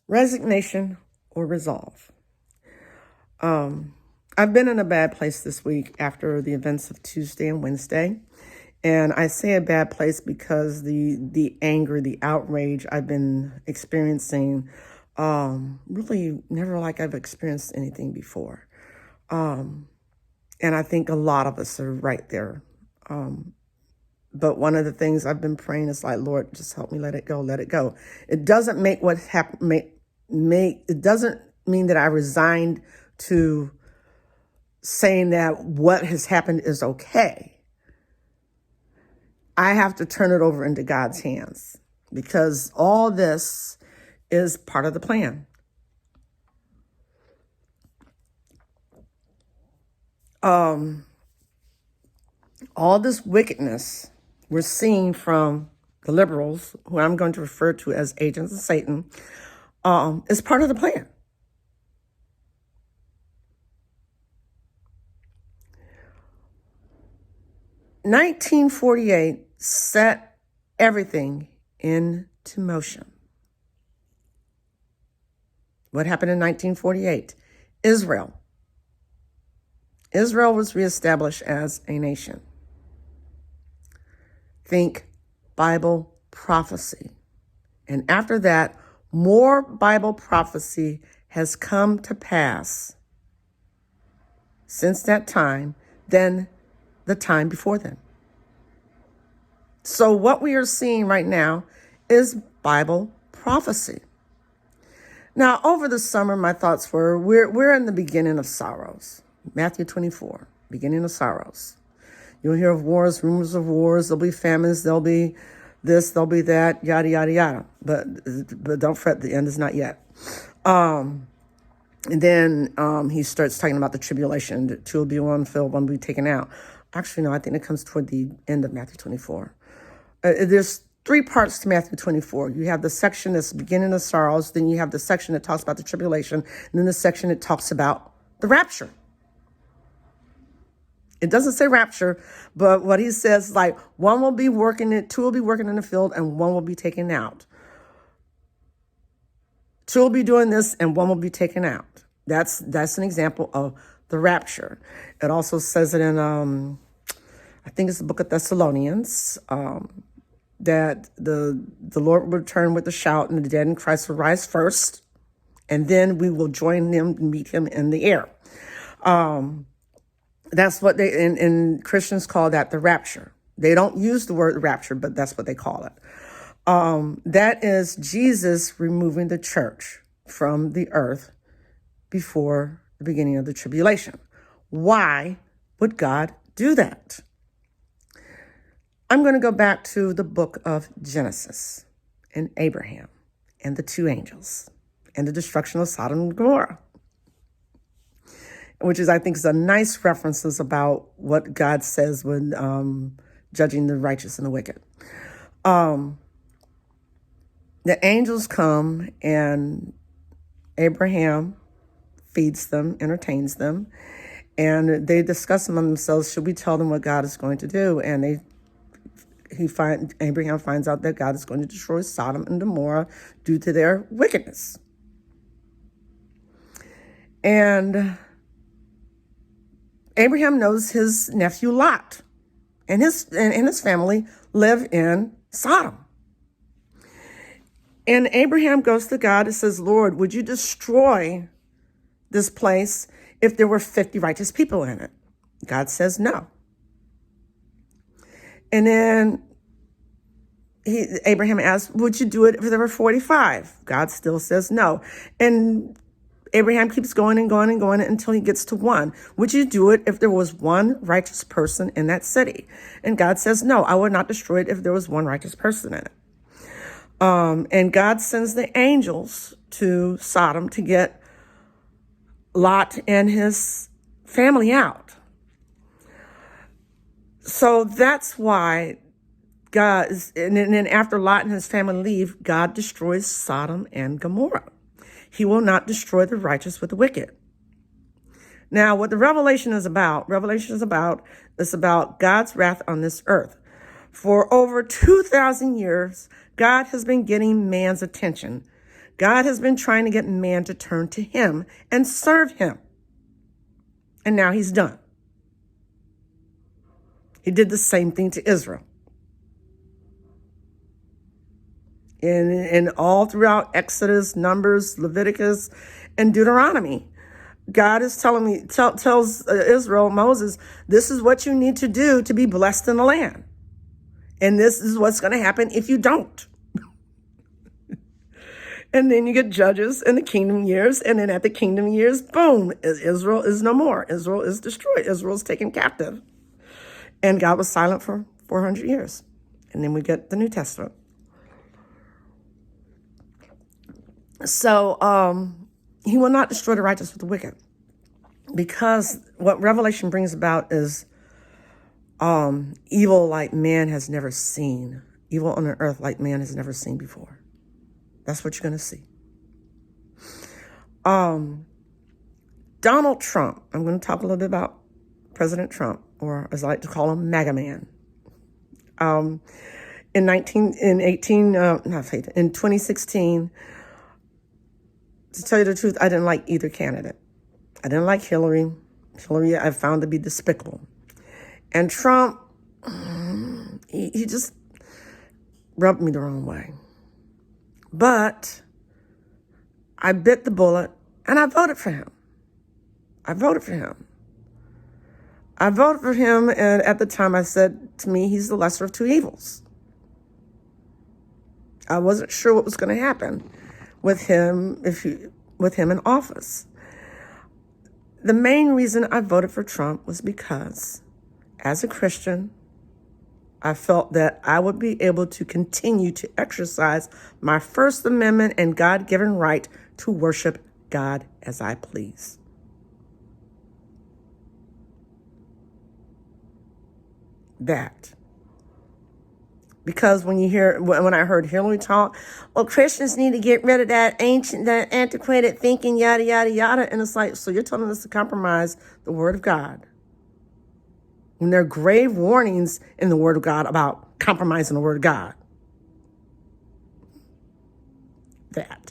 Resignation or resolve. I've been in a bad place this week after the events of Tuesday and Wednesday. And I say a bad place because the anger, the outrage I've been experiencing, really never like I've experienced anything before. And I think a lot of us are right there. But one of the things I've been praying is like, Lord, just help me let it go, let it go. It doesn't make what happened, it doesn't mean that I resigned to saying that what has happened is okay. I have to turn it over into God's hands because all this is part of the plan. All this wickedness we're seeing from the liberals, who I'm going to refer to as agents of Satan, is part of the plan. (1948) set everything into motion. What happened in 1948? Israel was reestablished as a nation. Think Bible prophecy. And after that, more Bible prophecy has come to pass since that time than the time before then. So what we are seeing right now is Bible prophecy. Now, over the summer, my thoughts were, we're in the beginning of sorrows. Matthew 24, beginning of sorrows. You'll hear of wars, rumors of wars. There'll be famines. There'll be this. There'll be that. Yada yada yada. But don't fret. The end is not yet. And then he starts talking about the tribulation. That two will be one filled, one will be taken out. Actually, no. I think it comes toward the end of Matthew 24. There's three parts to Matthew 24. You have the section that's beginning of sorrows. Then you have the section that talks about the tribulation. And then the section that talks about the rapture. It doesn't say rapture, but what he says is like one will be working it, two will be working in the field, and one will be taken out. Two will be doing this, and one will be taken out. That's an example of the rapture. It also says it in, I think it's the book of Thessalonians, that the Lord will return with a shout, and the dead in Christ will rise first, and then we will join them and meet him in the air. That's what they, and Christians call that the rapture. They don't use the word rapture, but that's what they call it. That is Jesus removing the church from the earth before the beginning of the tribulation. Why would God do that? I'm going to go back to the book of Genesis and Abraham and the two angels and the destruction of Sodom and Gomorrah, which is, I think, is a nice references about what God says when judging the righteous and the wicked. The angels come and Abraham feeds them, entertains them, and they discuss among themselves, should we tell them what God is going to do? And Abraham finds out that God is going to destroy Sodom and Gomorrah due to their wickedness. And Abraham knows his nephew Lot and his family live in Sodom. And Abraham goes to God and says, Lord, would you destroy this place if there were 50 righteous people in it? God says no. And then Abraham asks, would you do it if there were 45? God still says no. And Abraham keeps going and going and going until he gets to one. Would you do it if there was one righteous person in that city? And God says, no, I would not destroy it if there was one righteous person in it. And God sends the angels to Sodom to get Lot and his family out. So that's why God is, and then after Lot and his family leave, God destroys Sodom and Gomorrah. He will not destroy the righteous with the wicked. Now, what the Revelation is about God's wrath on this earth. For over 2,000 years, God has been getting man's attention. God has been trying to get man to turn to him and serve him. And now he's done. He did the same thing to Israel. And all throughout Exodus, Numbers, Leviticus, and Deuteronomy, God is tells Israel, Moses, this is what you need to do to be blessed in the land. And this is what's going to happen if you don't. And then you get judges in the kingdom years. And then at the kingdom years, boom, Israel is no more. Israel is destroyed. Israel is taken captive. And God was silent for 400 years. And then we get the New Testament. So he will not destroy the righteous with the wicked. Because what Revelation brings about is evil like man has never seen. Evil on the earth like man has never seen before. That's what you're going to see. Donald Trump. I'm going to talk a little bit about President Trump, or as I like to call him, MAGA Man. In 2016, to tell you the truth, I didn't like either candidate. I didn't like Hillary. Hillary I found to be despicable. And Trump, he just rubbed me the wrong way. But I bit the bullet and I voted for him. And at the time I said, to me, he's the lesser of two evils. I wasn't sure what was going to happen with him in office. The main reason I voted for Trump was because, as a Christian, I felt that I would be able to continue to exercise my First Amendment and God-given right to worship God as I please. That. Because when I heard Hillary talk, well, Christians need to get rid of that antiquated thinking, yada, yada, yada. And it's like, so you're telling us to compromise the Word of God, when there are grave warnings in the Word of God about compromising the Word of God. That.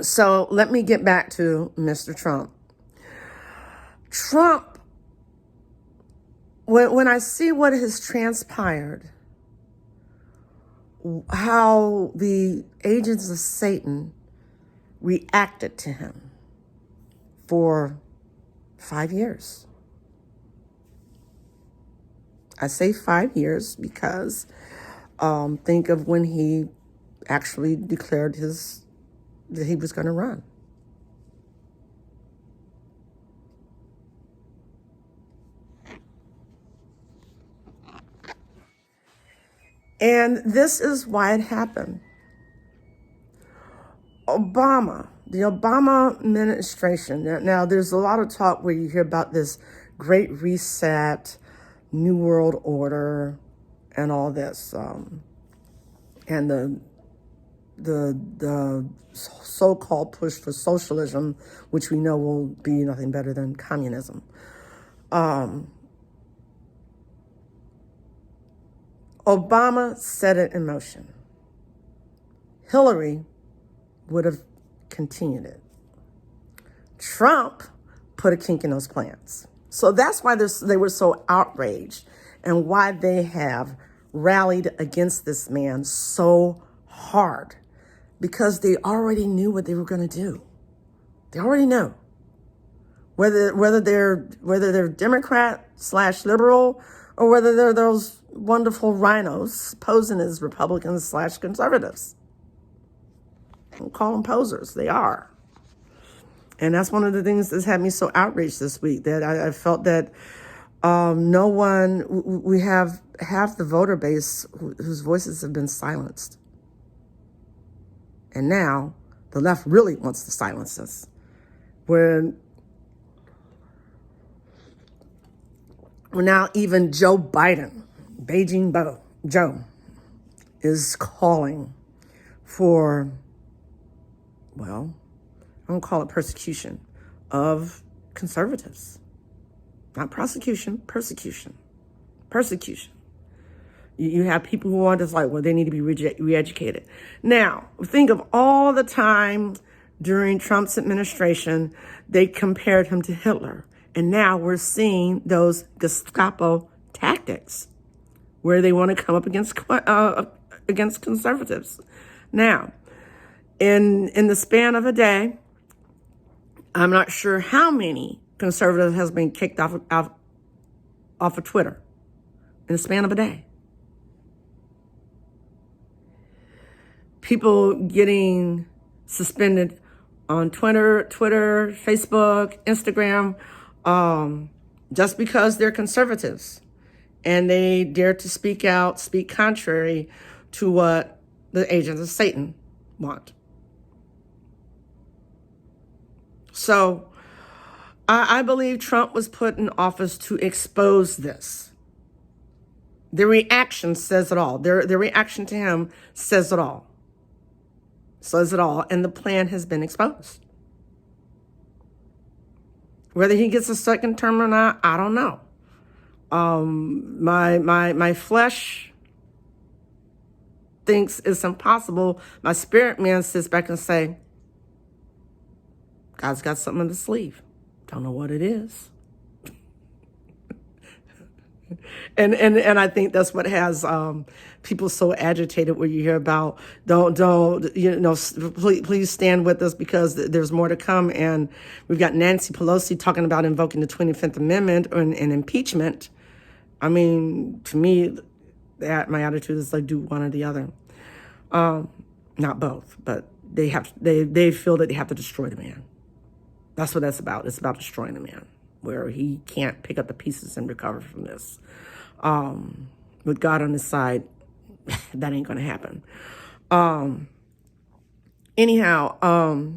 So let me get back to Mr. Trump. When I see what has transpired, how the agents of Satan reacted to him for 5 years. I say 5 years because think of when he actually declared that he was going to run. And this is why it happened. The Obama administration. Now, there's a lot of talk where you hear about this great reset, New World Order, and all this, and the so-called push for socialism, which we know will be nothing better than communism. Obama set it in motion. Hillary would have continued it. Trump put a kink in those plans. So that's why they were so outraged and why they have rallied against this man so hard, because they already knew what they were going to do. They already know. Whether they're Democrat/liberal or whether they're those wonderful rhinos posing as Republicans/conservatives. Don't call them posers. They are. And that's one of the things that's had me so outraged this week, that I felt that we have half the voter base whose voices have been silenced. And now the left really wants to silence us. When now even Joe Biden, Beijing Joe, is calling for, well, I don't call it persecution of conservatives. Not prosecution, persecution. Persecution. You have people who are just like, well, they need to be re-educated. Now, think of all the time during Trump's administration, they compared him to Hitler. And now we're seeing those Gestapo tactics where they want to come up against conservatives. Now, in the span of a day, I'm not sure how many conservatives has been kicked off of Twitter in the span of a day. People getting suspended on Twitter, Facebook, Instagram, just because they're conservatives and they dare to speak out, speak contrary to what the agents of Satan want. So I believe Trump was put in office to expose this. The reaction says it all. Their reaction to him says it all. Says it all. And the plan has been exposed. Whether he gets a second term or not, I don't know. My flesh thinks it's impossible. My spirit man sits back and say, God's got something in the sleeve. Don't know what it is. And I think that's what has people so agitated when you hear about please stand with us because there's more to come. And we've got Nancy Pelosi talking about invoking the 25th Amendment and impeachment. I mean, to me, my attitude is like do one or the other, not both. But they feel that they have to destroy the man. That's what that's about. It's about destroying the man, where he can't pick up the pieces and recover from this. With God on his side, that ain't going to happen. Anyhow,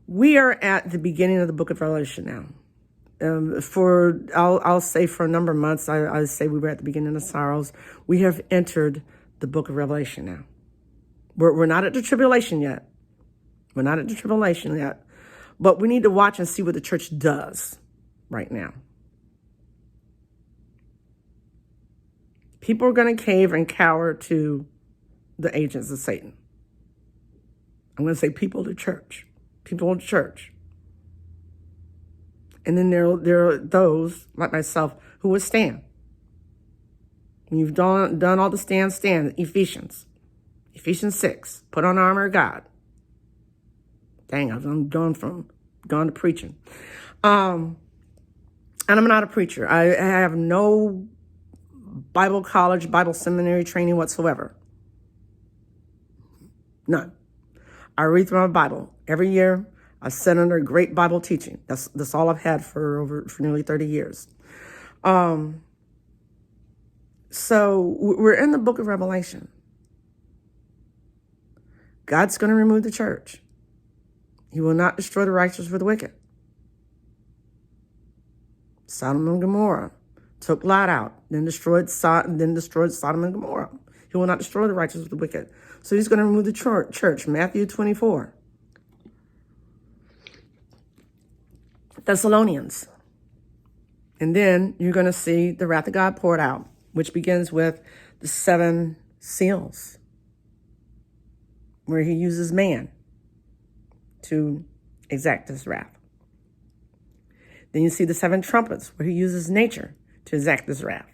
we are at the beginning of the book of Revelation now. I'll say for a number of months, I say we were at the beginning of sorrows. We have entered the book of Revelation now. We're not at the tribulation yet. We're not at the tribulation yet. But we need to watch and see what the church does right now. People are going to cave and cower to the agents of Satan. I'm going to say people of the church. People in the church. And then there are those, like myself, who will stand. When you've done all the stand. Ephesians 6, put on the armor of God. Dang, I'm gone to preaching. And I'm not a preacher. I have no Bible college, Bible seminary training whatsoever. None. I read through my Bible every year. I sit under great Bible teaching. That's all I've had for nearly 30 years. So we're in the book of Revelation. God's going to remove the church. He will not destroy the righteous with the wicked. Sodom and Gomorrah took Lot out, then destroyed Sodom and Gomorrah. He will not destroy the righteous with the wicked. So he's going to remove the church. Matthew 24. Thessalonians. And then you're going to see the wrath of God poured out, which begins with the 7 seals, where he uses man to exact his wrath. Then you see the 7 trumpets, where he uses nature to exact his wrath.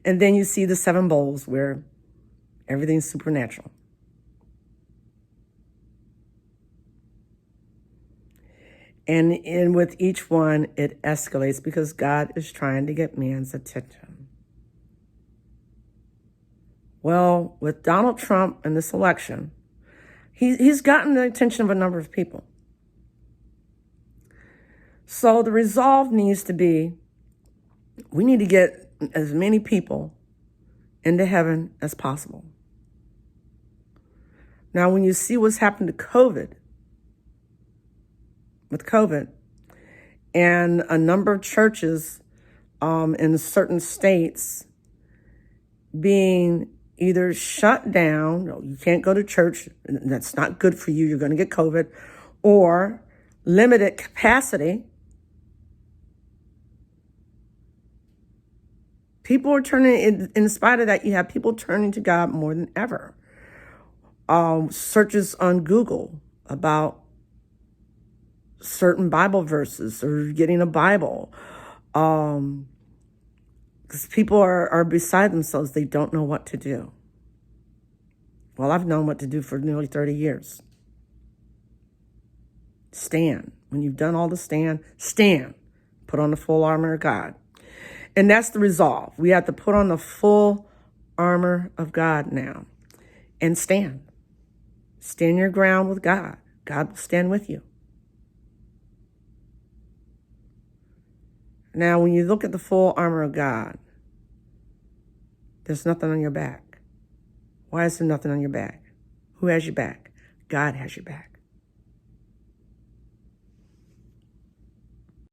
And then you see the 7 bowls, where everything's supernatural. And with each one, it escalates because God is trying to get man's attention. Well, with Donald Trump and this election, he's gotten the attention of a number of people. So the resolve needs to be, we need to get as many people into heaven as possible. Now, when you see what's happened to COVID, and a number of churches in certain states being either shut down, you can't go to church, that's not good for you, you're going to get COVID, or limited capacity, People are turning, in spite of that, you have people turning to God more than ever. Searches on Google about certain Bible verses or getting a Bible. Because people are beside themselves. They don't know what to do. Well, I've known what to do for nearly 30 years. Stand. When you've done all the stand. Put on the full armor of God. And that's the resolve. We have to put on the full armor of God now and stand. Stand your ground with God. God will stand with you. Now, when you look at the full armor of God, there's nothing on your back. Why is there nothing on your back? Who has your back? God has your back.